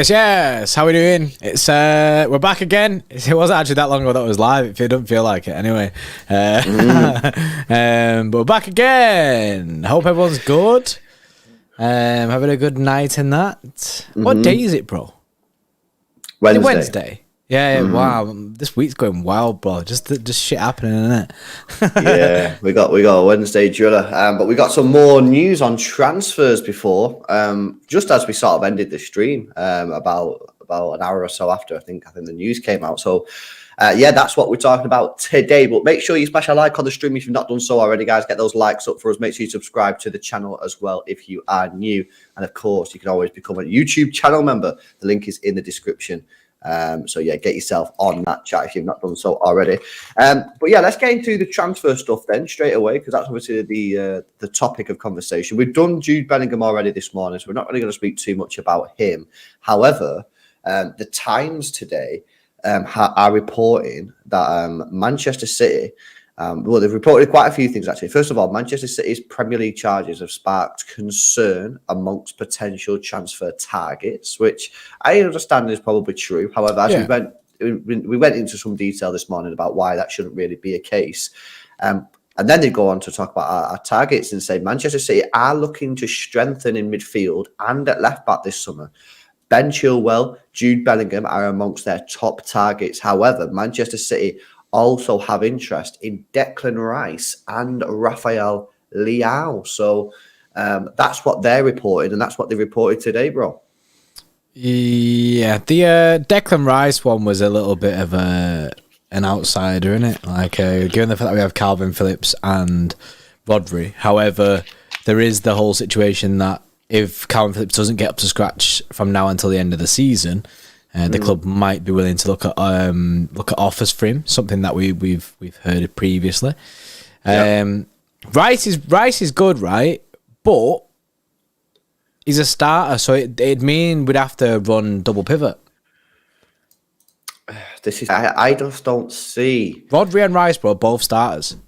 Yes. How we doing? It's we're back again. It wasn't actually that long ago that it was live. If it doesn't feel like it, anyway. But we're back again. Hope everyone's good. Having a good night in that. What day is it, bro? Wednesday. Is it Wednesday? Yeah. Wow. This week's going wild, bro. Just shit happening, isn't it? Yeah, we got a Wednesday driller, but we got some more news on transfers before. Just as we sort of ended the stream, about an hour or so after, I think the news came out. So, that's what we're talking about today. But make sure you smash a like on the stream if you've not done so already, guys. Get those likes up for us. Make sure you subscribe to the channel as well if you are new, and of course, you can always become a YouTube channel member. The link is in the description. Get yourself on that chat if you've not done so already. Let's get into the transfer stuff then straight away, because that's obviously the topic of conversation. We've done Jude Bellingham already this morning, so we're not really going to speak too much about him. However, the Times today are reporting that Manchester City, they've reported quite a few things actually. First of all, Manchester City's Premier League charges have sparked concern amongst potential transfer targets, which I understand is probably true. However, as we went into some detail this morning about why that shouldn't really be a case. And then they go on to talk about our targets and say Manchester City are looking to strengthen in midfield and at left back this summer. Ben Chilwell, Jude Bellingham are amongst their top targets. However, Manchester City also have interest in Declan Rice and Raphael Leao. So that's what they're reporting, and that's what they reported today, bro. Yeah, the Declan Rice one was a little bit of an outsider, isn't it? Like, given the fact that we have Calvin Phillips and Rodri. However, there is the whole situation that if Calvin Phillips doesn't get up to scratch from now until the end of the season, the club might be willing to look at offers for him, something that we've heard previously. Rice is good, right? But he's a starter, so it'd mean we'd have to run double pivot. I just don't see Rodri and Rice, bro, both starters.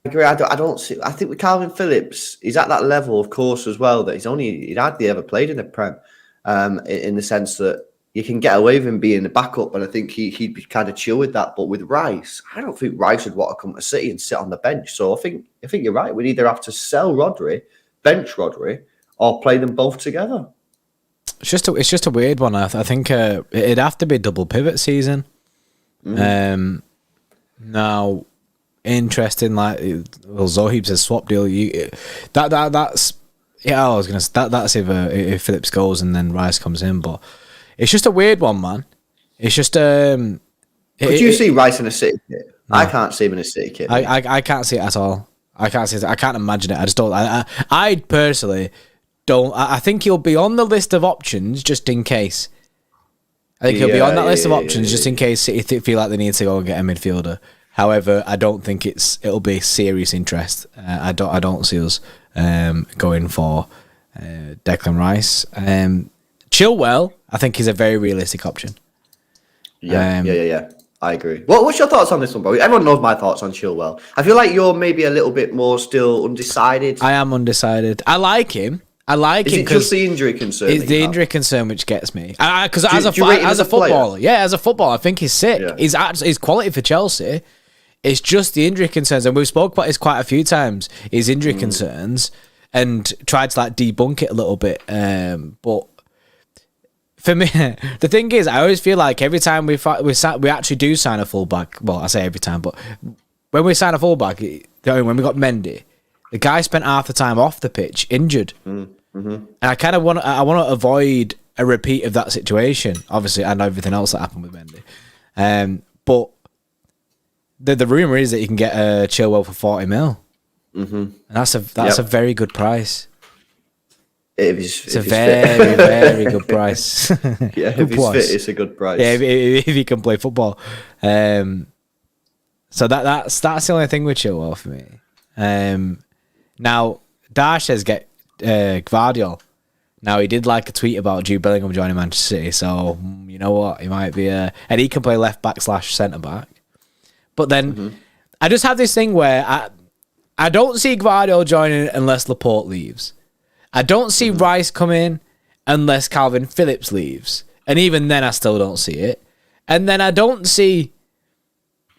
I agree. I don't see. I think with Calvin Phillips, he's at that level, of course, as well. That he'd hardly ever played in the Prem, in the sense that you can get away with him being the backup, and I think he'd be kind of chill with that. But with Rice, I don't think Rice would want to come to City and sit on the bench. So I think you're right. We'd either have to sell Rodri, bench Rodri, or play them both together. It's just a weird one. I think it'd have to be double pivot season. Now, interesting. Like, Zohib says swap deal. That's I was gonna say that's if Phillips goes and then Rice comes in, but. It's just a weird one, man. It's just Could you see Rice in a City kit? No. I can't see him in a City kit. I can't see it at all. I can't see it. I can't imagine it. I just don't. I personally don't. I think he'll be on the list of options just in case. I think he'll be on that list of options just in case City feel like they need to go and get a midfielder. However, I don't think it'll be serious interest. I don't see us going for Declan Rice. Chilwell, I think, is a very realistic option. Yeah. I agree. What's your thoughts on this one, bro? Everyone knows my thoughts on Chilwell. I feel like you're maybe a little bit more still undecided. I am undecided. I like him. Is it just the injury concern? It's the injury concern which gets me. Because as a footballer, I think he's sick. Yeah. He's quality for Chelsea. It's just the injury concerns, and we've spoke about this quite a few times. His injury concerns, and tried to debunk it a little bit, but. For me, the thing is, I always feel like every time we actually do sign a fullback. Well, I say every time, but when we sign a fullback, when we got Mendy, the guy spent half the time off the pitch injured, and I kind of want to avoid a repeat of that situation. Obviously, and everything else that happened with Mendy. But the rumor is that you can get a Chilwell for 40 mil, and that's a very good price. It's a very good price. Yeah, if he's fit, it's a good price. Yeah, if he can play football. So that's the only thing with Chilwell for me. Now, Dash says get Gvardiol. Now, he did like a tweet about Jude Bellingham joining Manchester City, so you know what? He might be and he can play left back / centre back. But then I just have this thing where I don't see Gvardiol joining unless Laporte leaves. I don't see Rice come in unless Calvin Phillips leaves. And even then, I still don't see it. And then I don't see...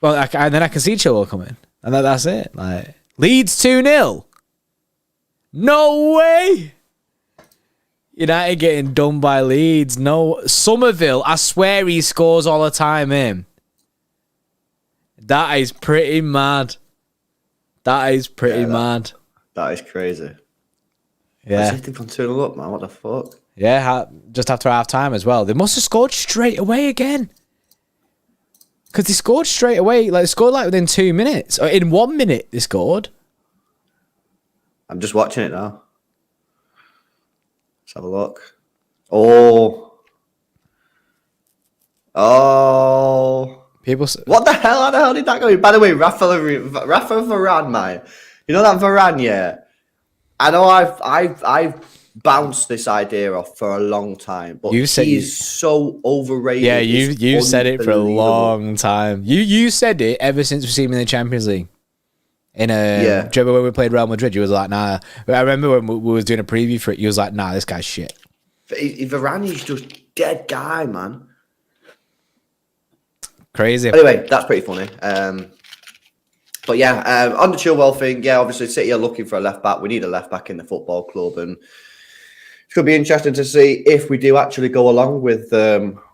Well, then I can see Chilwell coming. And that's it. Like, Leeds 2-0. No way! United getting done by Leeds. No. Somerville, I swear he scores all the time in. That is pretty mad. That is pretty mad. That is crazy. Yeah. City from 2-0 up, man. What the fuck? Yeah, just after half time as well. They must have scored straight away again. Because they scored straight away. Like, they scored like within 2 minutes. Or in 1 minute, they scored. I'm just watching it now. Let's have a look. Oh. People. What the hell? How the hell did that go? By the way, Raphael Varane, mate. You know that Varane, yeah? I know I've bounced this idea off for a long time, but he's so overrated. Yeah, you said it for a long time. You said it ever since we've seen him in the Champions League. Do you remember when we played Real Madrid? You was like, nah. I remember when we was doing a preview for it. You was like, nah, this guy's shit. Varane is just dead guy, man. Crazy. Anyway, that's pretty funny. But yeah, on the Chilwell thing, yeah, obviously City are looking for a left back. We need a left back in the football club, and it's going to be interesting to see if we do actually go along with Chilwell.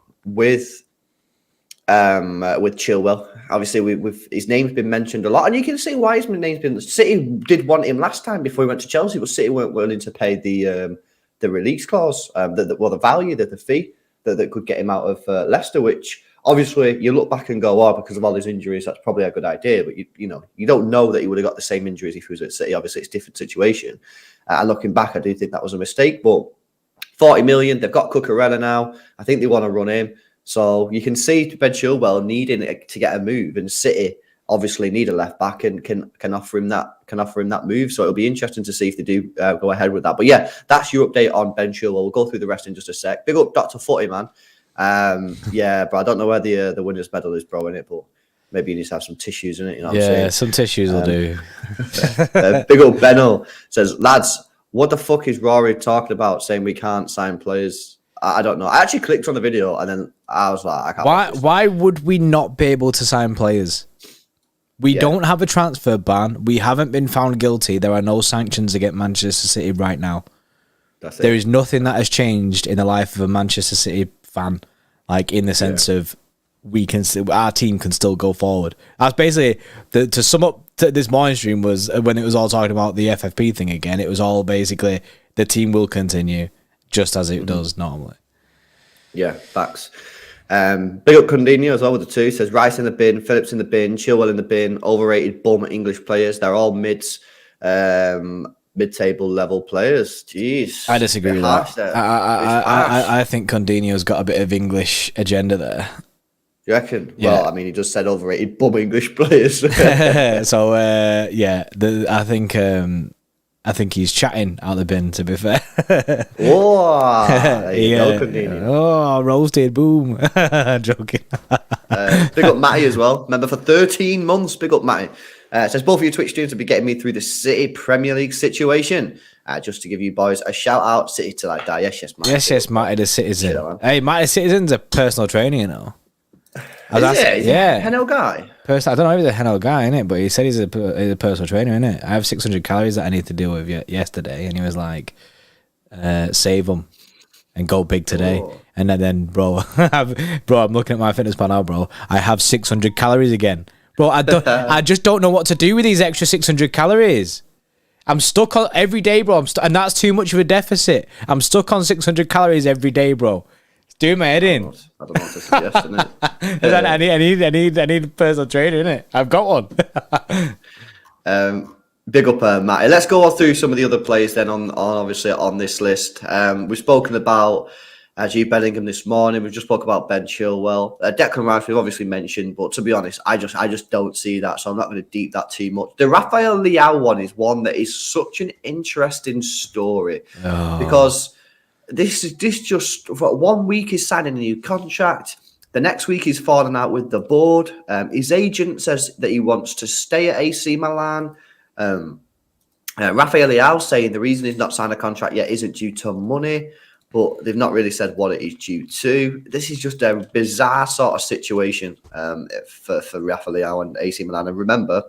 Obviously, his name's been mentioned a lot, and you can see why his name's been. City did want him last time before he went to Chelsea, but City weren't willing to pay the release clause, the value, the fee that could get him out of Leicester, which. Obviously, you look back and go, oh, because of all his injuries, that's probably a good idea. But, you don't know that he would have got the same injuries if he was at City. Obviously, it's a different situation. And looking back, I do think that was a mistake. But 40 million, they've got Cucurella now. I think they want to run him. So you can see Ben Chilwell needing to get a move. And City obviously need a left back and can offer him that move. So it'll be interesting to see if they do go ahead with that. But yeah, that's your update on Ben Chilwell. We'll go through the rest in just a sec. Big up Dr. Footy, man. Yeah, but I don't know where the winner's medal is, bro, in it, but maybe you need to have some tissues in it, you know what I'm saying? Yeah, some tissues will do. Big old Benno says, lads, what the fuck is Rory talking about saying we can't sign players? I don't know. I actually clicked on the video and then I was like, I can't. Why would we not be able to sign players? We don't have a transfer ban. We haven't been found guilty. There are no sanctions against Manchester City right now. There is nothing that has changed in the life of a Manchester City fan, like in the sense of our team can still go forward. That's basically to sum up this morning stream was when it was all talking about the FFP thing again. It was all basically the team will continue just as it does normally. Yeah, facts. Big up Condinho as well with the two. Says Rice in the bin, Phillips in the bin, Chilwell in the bin. Overrated bum English players. They're all mids. Mid-table level players. Jeez, I disagree with that. I think Condinho's got a bit of English agenda there. You reckon? Yeah. Well, I mean, he just said overrated bum English players. So I think he's chatting out the bin. To be fair. Whoa, there you go, Condinho. Oh, roasted, boom. Joking. Big up Matty as well. Remember for 13 months. Big up Matty. Says both of your Twitch streams will be getting me through the City Premier League situation. Just to give you boys a shout out, City till I die. Yes, Matty. Yes, Matty the Citizen. Hey, Matty the Citizen's a personal trainer, you know. Is he a Heno guy? I don't know if he's a Heno guy, innit? But he said he's a personal trainer, innit? I have 600 calories that I need to deal with yesterday, and he was like, save them and go big today. Oh. And then, bro, I'm looking at my fitness pal now, bro. I have 600 calories again. Bro, I just don't know what to do with these extra 600 calories. I'm stuck on every day, bro. And that's too much of a deficit. I'm stuck on 600 calories every day, bro. It's doing my head in. I don't know what to suggest, innit? I need a personal trainer, innit? I've got one. Big up, Matty. Let's go on through some of the other players then on this list. We've spoken about Jude Bellingham this morning. We've just spoke about Ben Chilwell. Declan Rice we've obviously mentioned, but to be honest, I just don't see that, so I'm not going to deep that too much. The Raphael Leao one is one that is such an interesting story because this just for 1 week he's signing a new contract. The next week he's falling out with the board. His agent says that he wants to stay at AC Milan. Raphael Leao saying the reason he's not signed a contract yet isn't due to money. but they've not really said what it is due to. This is just a bizarre sort of situation for Raphael Leao and AC Milan. And remember,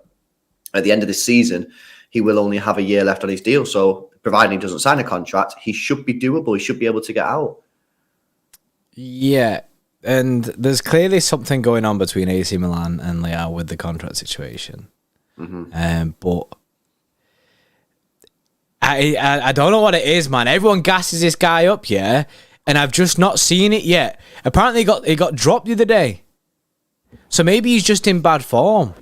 at the end of this season, he will only have a year left on his deal. So providing he doesn't sign a contract, he should be doable. He should be able to get out. Yeah. And there's clearly something going on between AC Milan and Leao with the contract situation. But I don't know what it is, man. Everyone gasses this guy up, yeah, and I've just not seen it yet. Apparently, he got dropped the other day, so maybe he's just in bad form.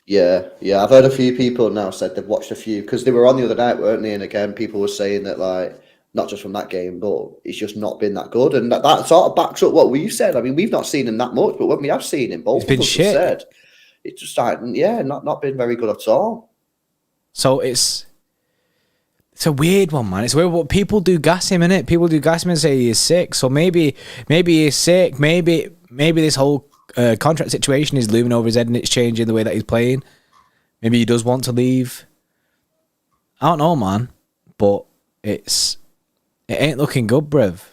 Yeah. I've heard a few people now said they've watched a few because they were on the other night, weren't they? And again, people were saying that like not just from that game, but it's just not been that good, and that sort of backs up what we've said. I mean, we've not seen him that much, but when we have seen him, both of us have said it's just like not been very good at all. So it's a weird one, man. It's weird what people do gas him, innit? People do gas him and say he's sick. So maybe he's sick. Maybe this whole contract situation is looming over his head and it's changing the way that he's playing. Maybe he does want to leave. I don't know, man. But it ain't looking good, bruv.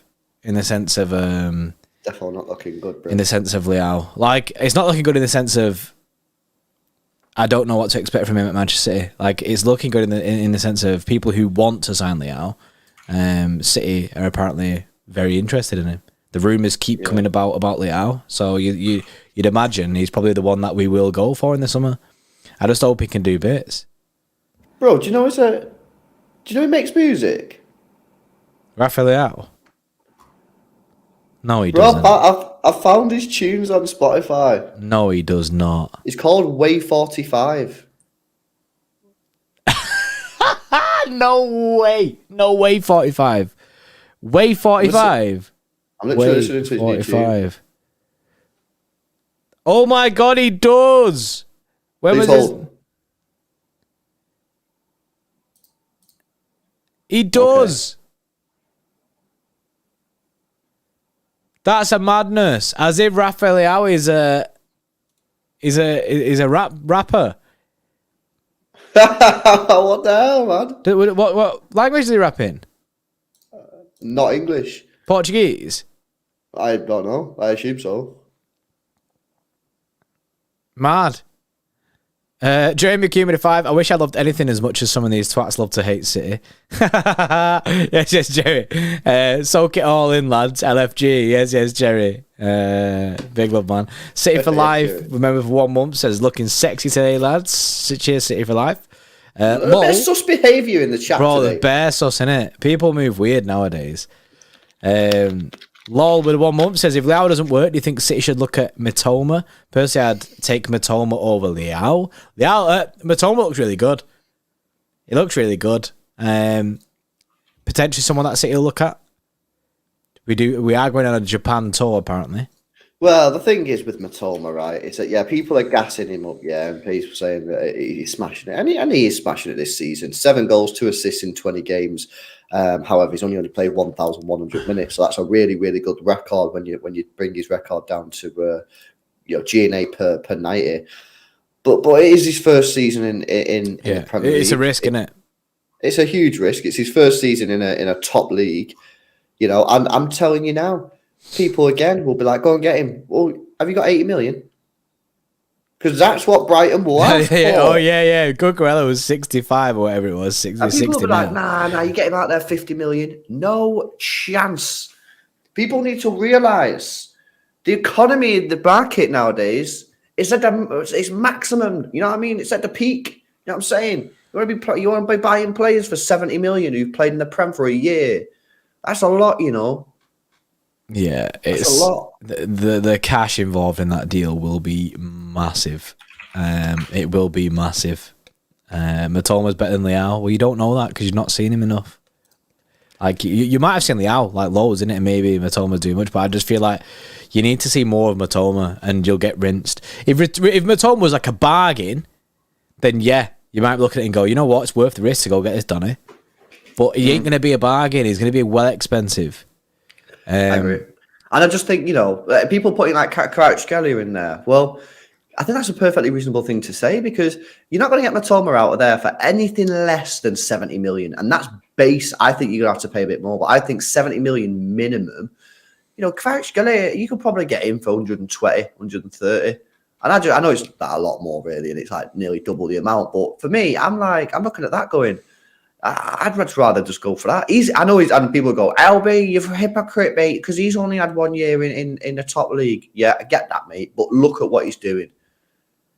In the sense of definitely not looking good, bruv. In the sense of Leao, like it's not looking good in the sense of I don't know what to expect from him at Manchester City. Like it's looking good in the sense of people who want to sign Leao. City are apparently very interested in him. The rumours keep coming about Leao, so you'd imagine he's probably the one that we will go for in the summer. I just hope he can do bits. Bro, do you know he makes music? Raphael Leao? No, he doesn't. Bro, I found his tunes on Spotify. No, he does not. It's called Way 45. No way. No way 45. Way 45. I'm literally listening to his 45. Oh my God, he does. When was this? He does. Okay. That's a madness. As if Raphael Leao is a rapper. What the hell, man? What language is he rapping? Not English. Portuguese? I don't know. I assume so. Mad. Jeremy McCumber 5. I wish I loved anything as much as some of these twats love to hate City. yes, Jerry. Soak it all in, lads. LFG. Yes, Jerry. Big love, man. City for life. Remember for 1 month says looking sexy today, lads. Cheers, City for life. Best sus behaviour in the chat today. The bare sus, innit? People move weird nowadays. Lol with 1 month says if Leao doesn't work, do you think City should look at Mitoma? Personally, I'd take Mitoma over Leao. Mitoma looks really good. He looks really good. Potentially someone that City will look at. We are going on a Japan tour apparently. Well, the thing is with Mitoma, right? Is that people are gassing him up, and people saying that he's smashing it, and he is smashing it this season. 7 goals, 2 assists in 20 games. However, he's only played 1,100 minutes, so that's a really, really good record when you bring his record down to GNA per 90. But it is his first season in the Premier League. It's a risk, isn't it? It's a huge risk. It's his first season in a top league. I'm telling you now, people again will be like, go and get him. Well, have you got 80 million? Because that's what Brighton will ask for. Oh, yeah. Cucurella was 65 or whatever it was. 60 people will be like, nah, you get him out there 50 million. No chance. People need to realise the economy in the market nowadays is at it's maximum. You know what I mean? It's at the peak. You know what I'm saying? You want to be buying players for 70 million who've played in the Prem for a year. That's a lot, Yeah, it's a lot. The cash involved in that deal will be massive. It will be massive. Matoma's better than Leao. Well, you don't know that because you've not seen him enough. Like you might have seen Leao like loads in it, and maybe Matoma's doing much, but I just feel like you need to see more of Mitoma, and you'll get rinsed. If Mitoma was like a bargain, then yeah, you might look at it and go, you know what, it's worth the risk to go get this done, eh? But he ain't going to be a bargain. He's going to be well expensive. I agree. And I just think, people putting like Kvaratskhelia in there. Well, I think that's a perfectly reasonable thing to say because you're not going to get Matoma out of there for anything less than 70 million. And that's base. I think you're going to have to pay a bit more, but I think 70 million minimum. Kvaratskhelia, you could probably get him for 120, 130. And I know it's that a lot more really, and it's like nearly double the amount. But for me, I'm looking at that going, I'd much rather just go for that. And people go, LB, you're a hypocrite, mate, because he's only had 1 year in the top league. Yeah, I get that, mate. But look at what he's doing.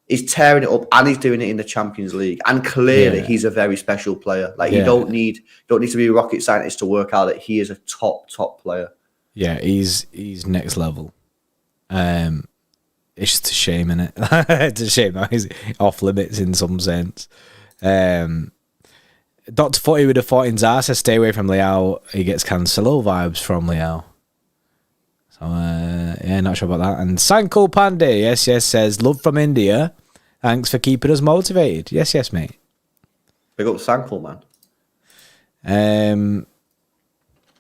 He's tearing it up, and he's doing it in the Champions League. And clearly, he's a very special player. You don't need to be a rocket scientist to work out that he is a top player. Yeah, he's next level. It's just a shame, innit? It's a shame that he's off limits in some sense. Dr. Footy with a 14 Zar says stay away from Leao. He gets Cancelo vibes from Leao. So, not sure about that. And Sanko Pandey, yes, says, love from India. Thanks for keeping us motivated. Yes, mate. Big up Sanko, man.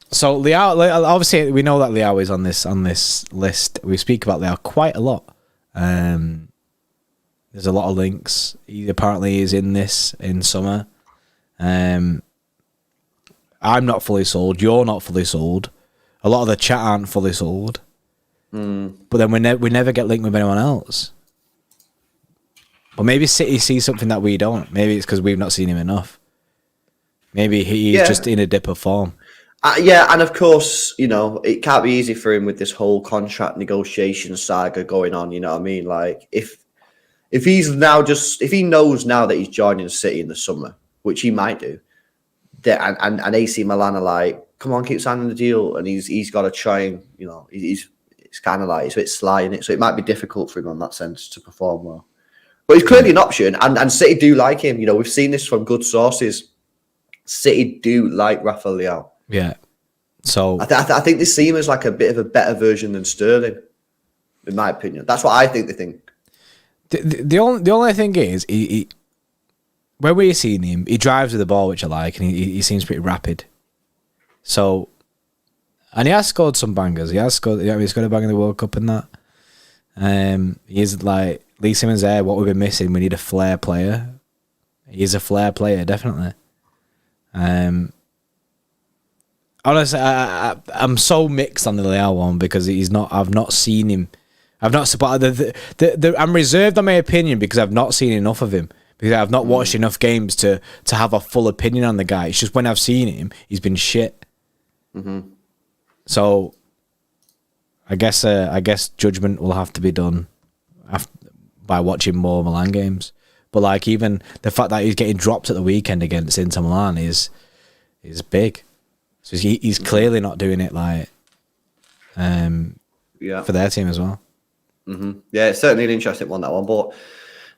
So, Leao, obviously, we know that Leao is on this list. We speak about Leao quite a lot. There's a lot of links. He apparently is in this in summer. I'm not fully sold. You're not fully sold. A lot of the chat aren't fully sold. But then we never get linked with anyone else. But maybe City sees something that we don't. Maybe it's because we've not seen him enough. Maybe he's just in a dip of form. And of course, it can't be easy for him with this whole contract negotiation saga going on. You know what I mean? Like if he knows now that he's joining City in the summer, which he might do, and AC Milan are like, come on, keep signing the deal, and he's got to try and it's kind of like it's a bit sly in it, so it might be difficult for him on that sense to perform well. But he's clearly an option, and City do like him. We've seen this from good sources. City do like Raphael Leao. Yeah. So I think they see him as like a bit of a better version than Sterling, in my opinion. That's what I think they think. The only thing is, he when we're seeing him, he drives with the ball, which I like, and he seems pretty rapid. So, and he has scored some bangers. He has scored. He's got a bang in the World Cup and that. He's like Lee Simmons there. What we've been missing, we need a flair player. He's a flair player, definitely. Honestly, I'm so mixed on the Leao one because I've not seen him. I've not supported I'm reserved on my opinion because I've not seen enough of him. Because I've not watched enough games to have a full opinion on the guy. It's just when I've seen him, he's been shit. Mm-hmm. So, I guess judgment will have to be done by watching more Milan games. But even the fact that he's getting dropped at the weekend against Inter Milan is big. So he's clearly not doing it for their team as well. Mm-hmm. Yeah, it's certainly an interesting one, that one. But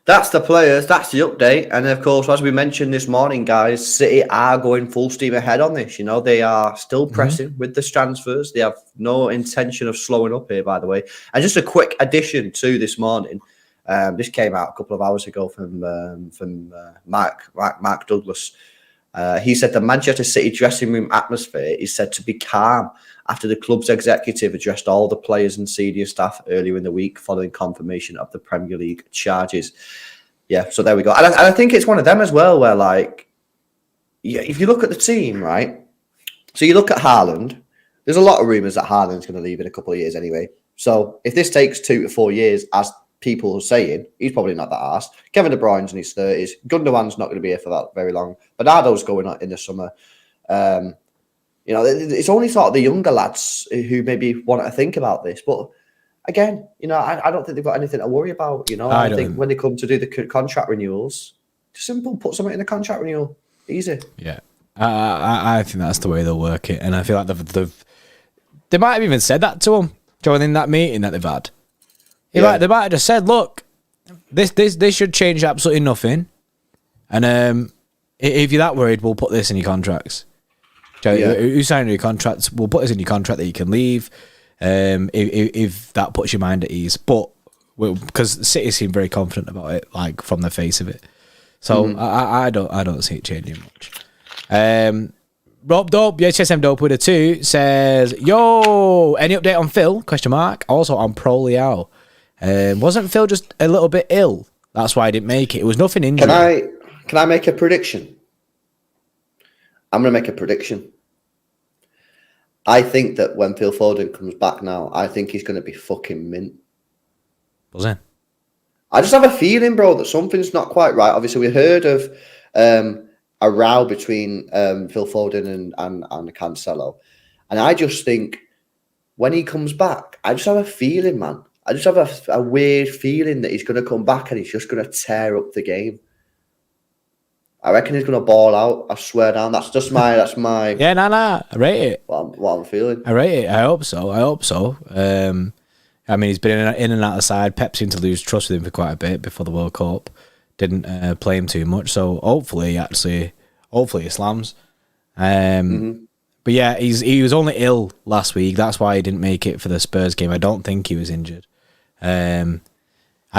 that's the players, that's the update. And of course, as we mentioned this morning, guys, City are going full steam ahead on this. They are still pressing with the transfers. They have no intention of slowing up here, by the way. And just a quick addition to this morning. This came out a couple of hours ago from Mark Douglas. He said the Manchester City dressing room atmosphere is said to be calm after the club's executive addressed all the players and senior staff earlier in the week following confirmation of the Premier League charges. Yeah, so there we go. And I think it's one of them as well where, if you look at the team, right? So you look at Haaland, there's a lot of rumours that Haaland's going to leave in a couple of years anyway. So if this takes 2 to 4 years, as people are saying, he's probably not that arsed. Kevin De Bruyne's in his 30s. Gundogan's not going to be here for that very long. Bernardo's going on in the summer. It's only sort of the younger lads who maybe want to think about this. But again, I don't think they've got anything to worry about. I think when they come to do the contract renewals, simple, put something in the contract renewal. Easy. Yeah. I think that's the way they'll work it. And I feel like they might have even said that to him during that meeting that they've had. They might have just said, look, this should change absolutely nothing. And if you're that worried, we'll put this in your contracts. You sign your contracts, we'll put this in your contract that you can leave if that puts your mind at ease. But because City seem very confident about it, from the face of it. So I don't see it changing much. Rob Dope, HSM Dope with a 2 says, yo, any update on Phil? ? Also on Pro Leao. Wasn't Phil just a little bit ill? That's why I didn't make it. It was nothing injury. Can I make a prediction? I'm going to make a prediction. I think that when Phil Foden comes back now, I think he's going to be fucking mint. Buzzing. I just have a feeling, bro, that something's not quite right. Obviously, we heard of a row between Phil Foden and Cancelo. And I just think when he comes back, I just have a feeling, man. I just have a weird feeling that he's going to come back and he's just going to tear up the game. I reckon he's going to ball out. I swear down. That's my. Yeah, nah. I rate it. What I'm feeling. I rate it. I hope so. I mean, he's been in and out of the side. Pep seemed to lose trust with him for quite a bit before the World Cup. Didn't play him too much. So hopefully he slams. But yeah, he was only ill last week. That's why he didn't make it for the Spurs game. I don't think he was injured. I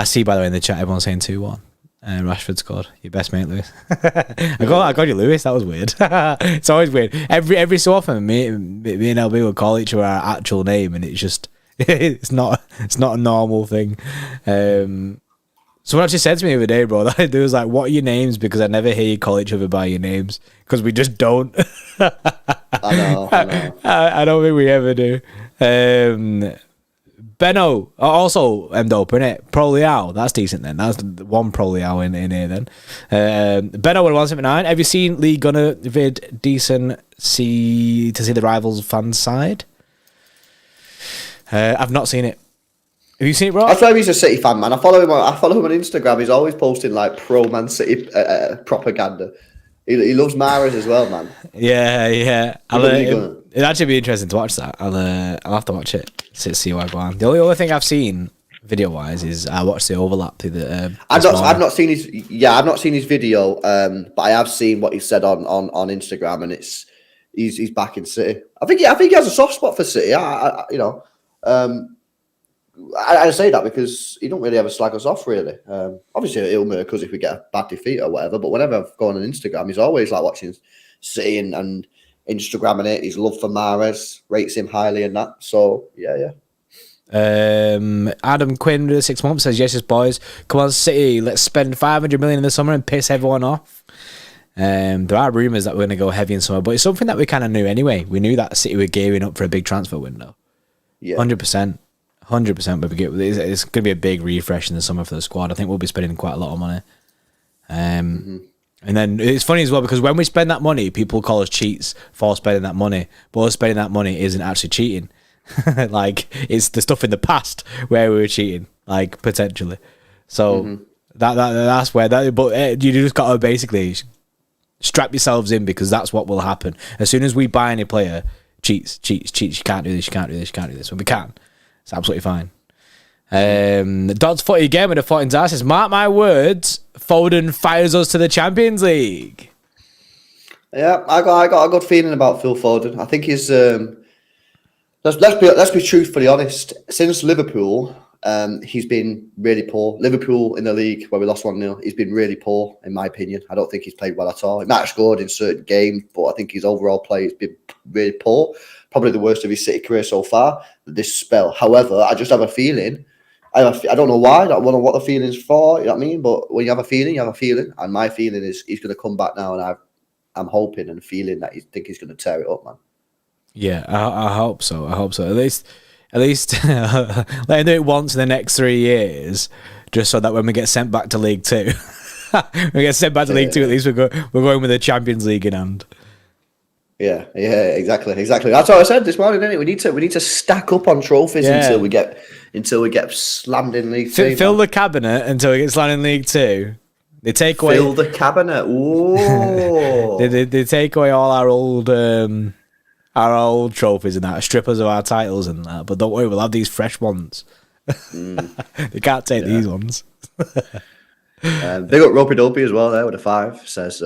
see, by the way, in the chat, everyone's saying 2-1. Rashford scored. Your best mate, Lewis. I got you, Lewis. That was weird. It's always weird. Every so often, me and LB will call each other our actual name, and it's just it's not a normal thing. Someone actually said to me the other day, bro, that there was like, "What are your names?" Because I never hear you call each other by your names because we just don't. I know. I don't think we ever do. Benno, also Mdope, innit? Pro Leao, that's decent then. That's one Pro Leao in here then. Benno with 179. Have you seen Lee Gunner vid decent to see the rivals fan side? I've not seen it. Have you seen it, bro? I swear he's a City fan, man. I follow him on Instagram. He's always posting like pro Man City propaganda. He loves Mahrez as well, man. Yeah. It'd actually be interesting to watch that. I'll have to watch it. See what I go on. The only other thing I've seen video wise is I watched the overlap through the. I've not seen his video, but I have seen what he said on Instagram, and he's back in City. I think he has a soft spot for City. I say that because he don't really ever slag us off, really. Obviously, he'll murk us if we get a bad defeat or whatever. But whenever I've gone on Instagram, he's always like watching City and Instagramming it. His love for Mahrez, rates him highly in that. So yeah. Adam Quinn with 6 months says, "Yes, boys, come on, City. Let's spend 500 million in the summer and piss everyone off." There are rumours that we're going to go heavy in summer, but it's something that we kind of knew anyway. We knew that City were gearing up for a big transfer window. Yeah, 100%. 100%, but it's going to be a big refresh in the summer for the squad. I think we'll be spending quite a lot of money. And then it's funny as well because when we spend that money, people call us cheats for spending that money. But us spending that money isn't actually cheating. Like, it's the stuff in the past where we were cheating, like, potentially. So that's where that. But you just got to basically strap yourselves in because that's what will happen. As soon as we buy any player, cheats. You can't do this. When we can. It's absolutely fine. Dodds footy again with a foot in his says, "Mark my words, Foden fires us to the Champions League." Yeah, I got a good feeling about Phil Foden. I think he's let's be truthfully honest. Since Liverpool, he's been really poor. Liverpool in the league where we lost 1-0, he's been really poor in my opinion. I don't think he's played well at all. He might have scored in certain games, but I think his overall play has been really poor. Probably the worst of his City career so far, this spell. However, I just have a feeling. I don't know why. I don't know what the feeling's for. You know what I mean? But when you have a feeling, you have a feeling. And my feeling is he's going to come back now, and I'm hoping and feeling that think he's going to tear it up, man. Yeah, I hope so. At least let him do it once in the next 3 years, just so that when we get sent back to League Two, At least we're going with the Champions League in hand. Yeah, exactly. That's what I said this morning, didn't it? We need to stack up on trophies until we get slammed in League Two. Fill the cabinet until we get slammed in League Two. They take away. Fill the cabinet. Whoa. they take away all our old trophies and that, strip us of our titles and that. But don't worry, we'll have these fresh ones. They can't take these ones. Big up Ropey Dopey as well there with a 5. Says.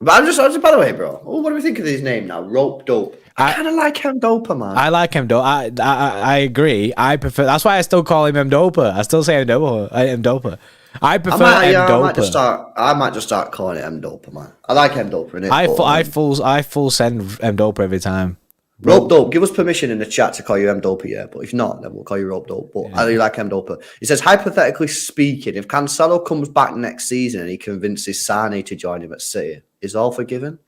But I'm just by the way, bro. What do we think of his name now? Rope Dope. I kind of like Mdopa, man. I like Mdopa. I agree. I prefer. That's why I still call him Mdopa. I still say Mdopa. I prefer Mdopa. I might just start calling it Mdopa, man. I like Mdopa. I full send Mdopa every time. Rope Dope, give us permission in the chat to call you M Doper, yeah. But if not, then we'll call you Rope Dope. But I really like M Doper. He says, hypothetically speaking, if Cancelo comes back next season and he convinces Sane to join him at City, is all forgiven?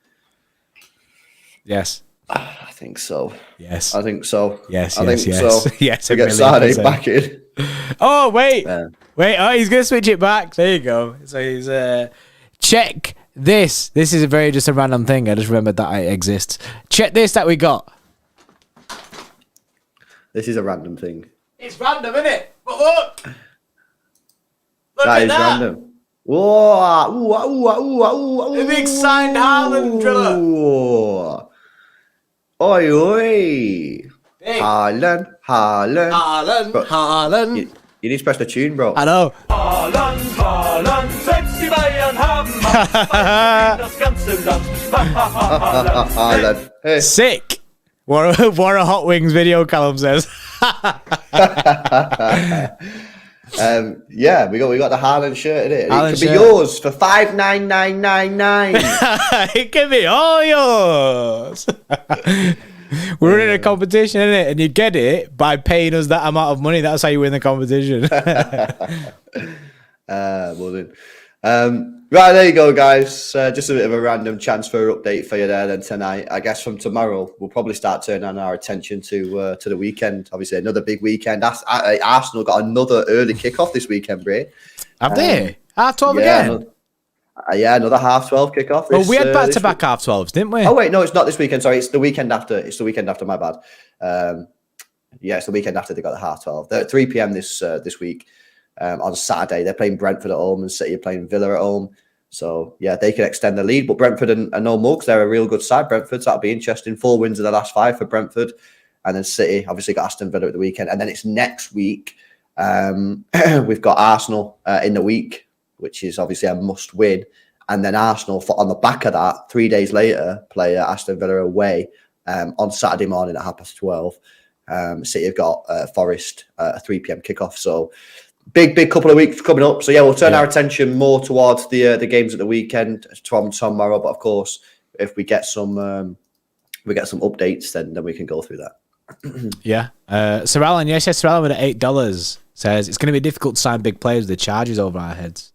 Yes. I think so. Yes. I think so. Yes. I think yes. so. Yes. To get Sane back in. Oh, wait. Wait. Oh, he's going to switch it back. There you go. So he's check this. This is just a random thing. I just remembered that it exists. Check this that we got. This is a random thing. It's random, isn't it? But look. That is random. Whoa. The big signed Haaland driller. Oi, oi. Haaland. You need to press the tune, bro. I know. Haaland, selbst die Bayern haben das ganze Land. Haaland. Hey. Sick. What a Hot Wings video, Callum says. Yeah, we got the Haaland shirt in it. Haaland It could be yours for $5,999. It can be all yours. We're running a competition, isn't it? And you get it by paying us that amount of money. That's how you win the competition. Well then. Right, there you go, guys. Just a bit of a random transfer update for you there then tonight. I guess from tomorrow, we'll probably start turning our attention to the weekend. Obviously, another big weekend. Arsenal got another early kickoff this weekend, Bray. Have they? 12:30 again? Another 12:30 kickoff. Well, we had back-to-back 12:30s, didn't we? Oh, wait, no, it's not this weekend. Sorry, it's the weekend after. It's the weekend after, my bad. It's the weekend after they got the 12:30. They're at 3 p.m. this week. On Saturday, they're playing Brentford at home and City are playing Villa at home. So, yeah, they could extend the lead. But Brentford are no mugs. They're a real good side, Brentford. So that'll be interesting. 4 wins in the last 5 for Brentford. And then City, obviously, got Aston Villa at the weekend. And then it's next week. We've got Arsenal in the week, which is obviously a must win. And then Arsenal, on the back of that, 3 days later, play Aston Villa away on Saturday morning at 12:30. City have got Forest a 3 p.m. kickoff. So, big couple of weeks coming up. So yeah, we'll turn our attention more towards the games at the weekend from tomorrow. But of course, if we get some updates, then we can go through that. Yeah. Sir Alan, Sir Alan with $8 says it's going to be difficult to sign big players with the charges over our heads.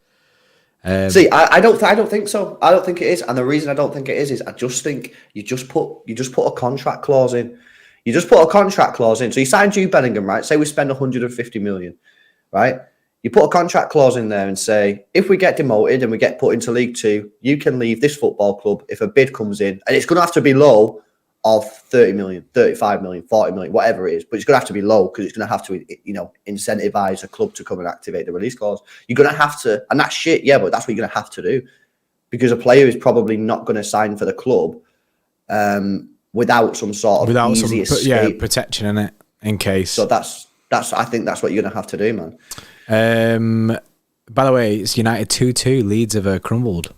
See, I don't think so. I don't think it is, and the reason I don't think it is I just think you just put a contract clause in. You just put a contract clause in. So you sign Jude Bellingham, right? Say we spend 150 million. Right? You put a contract clause in there and say, if we get demoted and we get put into League 2, you can leave this football club if a bid comes in. And it's going to have to be low of 30 million, 35 million, 40 million, whatever it is. But it's going to have to be low because it's going to have to, incentivize a club to come and activate the release clause. You're going to have to, and that's shit, yeah, but that's what you're going to have to do. Because a player is probably not going to sign for the club without some sort of easy escape. Protection in it, in case. So I think that's what you're going to have to do, man. By the way, it's United 2-2. Leeds have crumbled.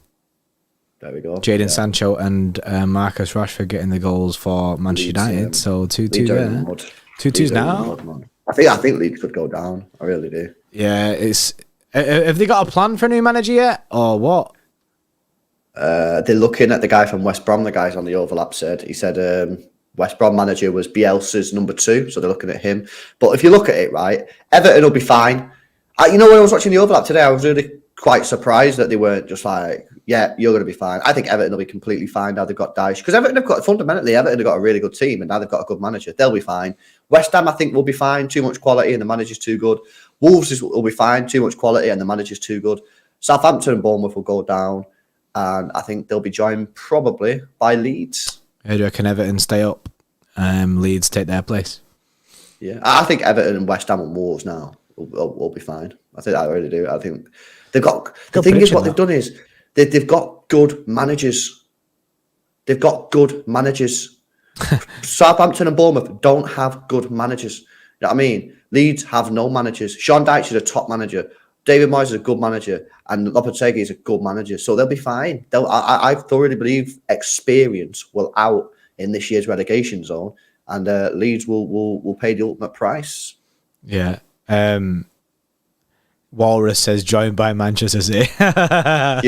There we go. Jadon Sancho and Marcus Rashford getting the goals for Manchester United. So 2-2 there. 2-2's now. I think Leeds could go down. I really do. Yeah, it's. Have they got a plan for a new manager yet, or what? They're looking at the guy from West Brom. The guy's on the overlap said. He said West Brom manager was Bielsa's number 2, so they're looking at him. But if you look at it, right, Everton will be fine. When I was watching the overlap today, I was really quite surprised that they weren't just like, yeah, you're going to be fine. I think Everton will be completely fine now they've got Dyche. Because Everton have got a really good team, and now they've got a good manager. They'll be fine. West Ham, I think, will be fine. Too much quality, and the manager's too good. Wolves will be fine. Too much quality, and the manager's too good. Southampton and Bournemouth will go down, and I think they'll be joined probably by Leeds. How do you reckon Everton stay up? Leeds take their place. Yeah, I think Everton and West Ham and Wolves now will be fine. I think I really do. I think they've got. The thing is, what they've done is they've got good managers. They've got good managers. Southampton and Bournemouth don't have good managers. You know what I mean? Leeds have no managers. Sean Dyche is a top manager. David Moyes is a good manager, and Lopetegui is a good manager. So they'll be fine. I thoroughly believe experience will out in this year's relegation zone, and Leeds will pay the ultimate price. Yeah. Walrus says joined by Manchester City. Yeah.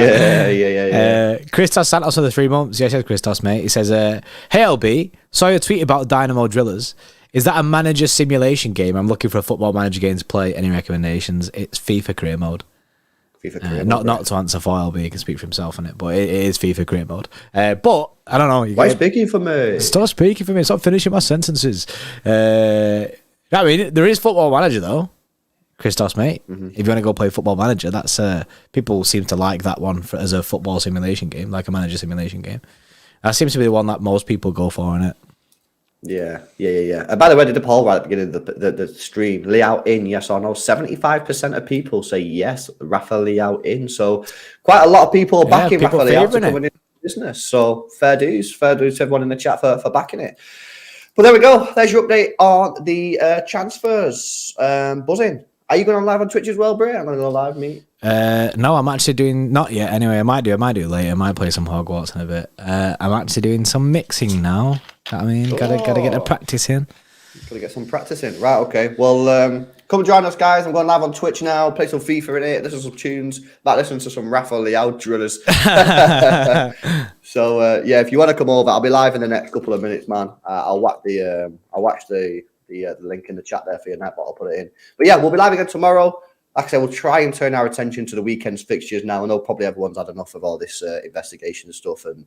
Christos Santos for the 3 months. Yes, Christos, mate. He says, hey, LB, saw your tweet about Dynamo Drillers. Is that a manager simulation game? I'm looking for a football manager game to play. Any recommendations? It's FIFA career mode. FIFA career mode. Not to answer for LB, he can speak for himself on it, but it is FIFA career mode. But, I don't know. Why speaking for me? Stop speaking for me. Stop finishing my sentences. I mean, there is football manager, though. Christos, mate. If you want to go play Football Manager, that's people seem to like that one as a football simulation game, like a manager simulation game. That seems to be the one that most people go for in it. Yeah. And by the way, I did the poll right at the beginning of the stream. Leao in, yes or no? 75% of people say yes. Raphael Leao in. So quite a lot of people backing Raphael Leao to come in business. So fair dues to everyone in the chat for backing it. But there we go. There's your update on the transfers. Buzzing. Are you going on live on Twitch as well, Bray? I'm going to go live, mate. No, I'm actually doing not yet. Anyway, I might do later. I might play some Hogwarts in a bit. I'm actually doing some mixing now. I mean, gotta get the practice in. Gotta get some practice in. Right, okay. Well, come and join us, guys. I'm going live on Twitch now. Play some FIFA in it. Listen to some tunes. Might listen to some Raphael Leao drillers. So yeah, if you want to come over, I'll be live in the next couple of minutes, man. I'll whack the link in the chat there for your net, but I'll put it in. But yeah, we'll be live again tomorrow. Like I said, we'll try and turn our attention to the weekend's fixtures now. I know probably everyone's had enough of all this investigation stuff, and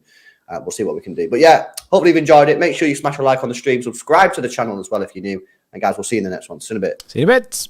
we'll see what we can do. But yeah, hopefully you've enjoyed it. Make sure you smash a like on the stream, subscribe to the channel as well if you're new. And guys, we'll see you in the next one. See you in a bit. See you in a bit.